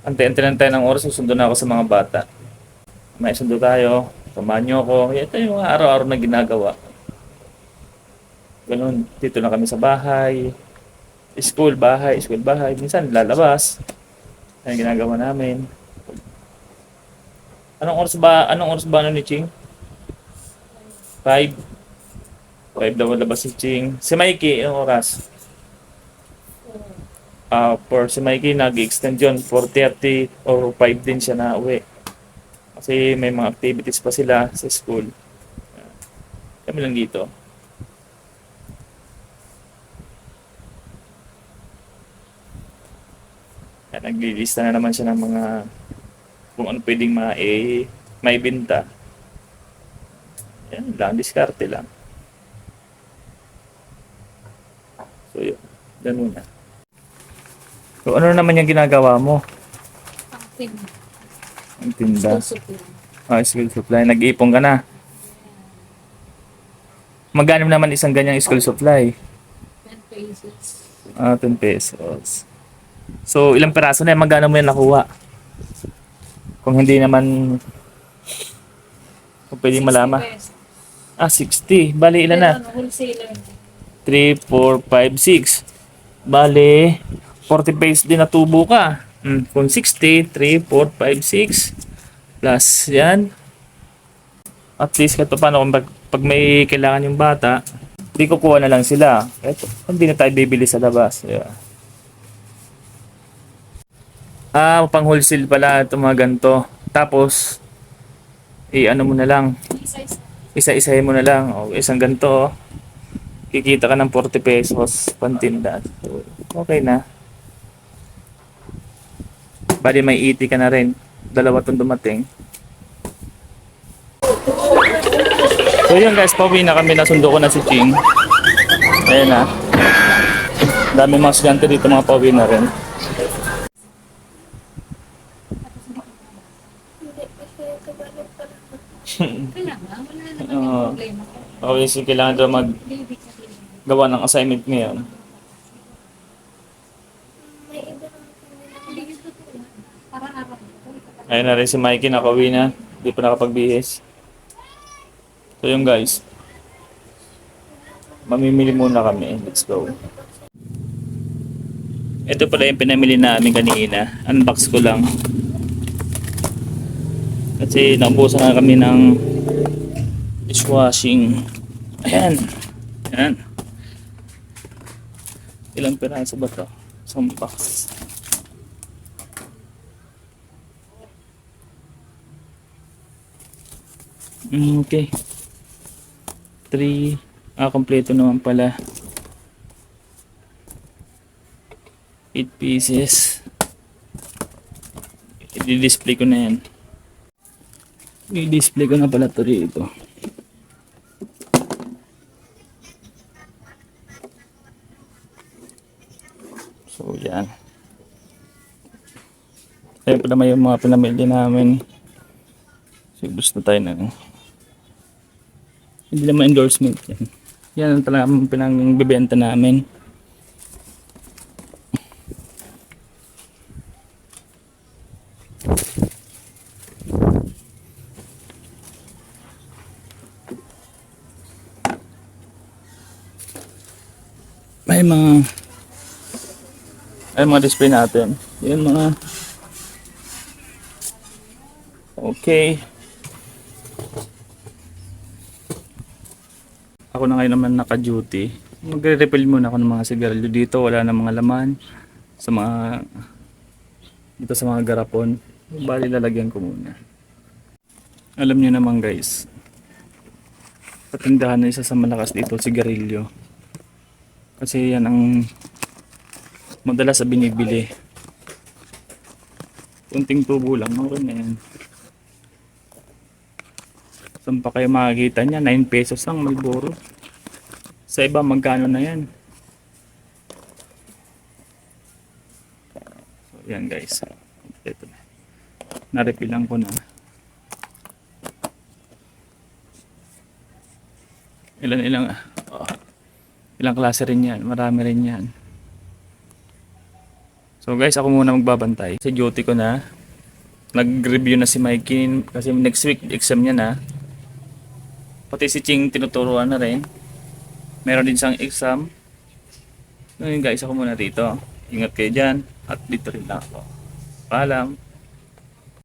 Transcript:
Ante-ante lang tayo ng oras, susundo na ako sa mga bata. May sundo tayo, samahan niyo ako. Ito yung mga araw-araw na ginagawa. Ganun, dito na kami sa bahay. School, bahay. Minsan lalabas. Yan ang ginagawa namin. Anong oras ba ano ni Ching? 5. 5 daw labas si Ching. Si Mikey, anong oras? For si Mikey, nag-extend yun. 4:30 or 5 din siya na uwi. Kasi may mga activities pa sila sa school. Kami lang dito. Kaya naglilista na naman siya ng mga kung ano pwedeng may binta. Yan lang, diskarte lang. So yun, ganun na. So ano naman yung ginagawa mo? Ang tinda. School supply. Nag-iipon ka na. Magkano naman isang ganyang school supply? 10 pesos. 10 pesos. So ilang peraso na yan? Magkano mo yan nakuha? Kung hindi naman kung pwede malaman. 60. Bali ilan na? Wholesaler. 3, 4, 5, 6. Bali 40 pesos din na tubo ka. Kung 60, 3, 4, 5, 6 plus yan. At least kahit paano kung pag may kailangan yung bata, di kukuha na lang sila. Eto, hindi na tayo bibili sa labas. Yeah. Pang wholesale pala itong mga ganito. Tapos, ano mo na lang. Isa-isahin mo na lang. O, isang ganito. Kikita ka ng 40 pesos pantinda. So, okay na. Bali may iti ka na rin. 2 itong dumating. So yun guys, pauwi na kami. Nasundo ko na si Ching. Ayan na. Dami mga estudyante dito, mga pauwi na rin. Kaya nga, wala naman yung problema. Obviously, kailangan daw gawa ng assignment ngayon. Ayun na rin si Mikey, nakauwi na. Hindi pa nakapagbihis. So yun guys. Mamimili muna kami. Let's go. Ito pala yung pinamili namin kanina. Unbox ko lang. Kasi naubusan na kami ng dishwashing. Ayan. Ayan. Ilang piraso ba ito? Isang box. Okay. 3. Kompleto naman pala. 8 pieces. I-display ko na yan. I-display ko na pala ito rito. So yan. Ayun pa naman yung mga pinamili namin. So gusto tayo na. Hindi naman endorsement yan. Yan ang talagang pinangbibenta namin. May mga display natin. Yan mga okay. Ako na ngayon naman naka-duty. Magre-refill muna ako ng mga sigarilyo dito. Wala na mga laman. Dito sa mga garapon. Bali lalagyan ko muna. Alam niyo naman guys. Patindahan na isa sa malakas dito, sigarilyo. Kasi yan ang madalas sa binibili. Kunting tubo lang. Okay na yan. Saan pa kayo makikita niya? 9 pesos lang Marlboro. Sa iba magkano na yan? So yan guys. Ito na. Narepilan ko na. Ilan Ilang klase rin yan. Marami rin yan. So guys, ako muna magbabantay. Sa duty ko na. Nag-review na si Mikey kasi next week exam niya na. Pati si Ching tinuturuan na rin. Meron din siyang exam. So yun guys, ako muna dito. Ingat kayo dyan. At dito rin lang ako. Paalam.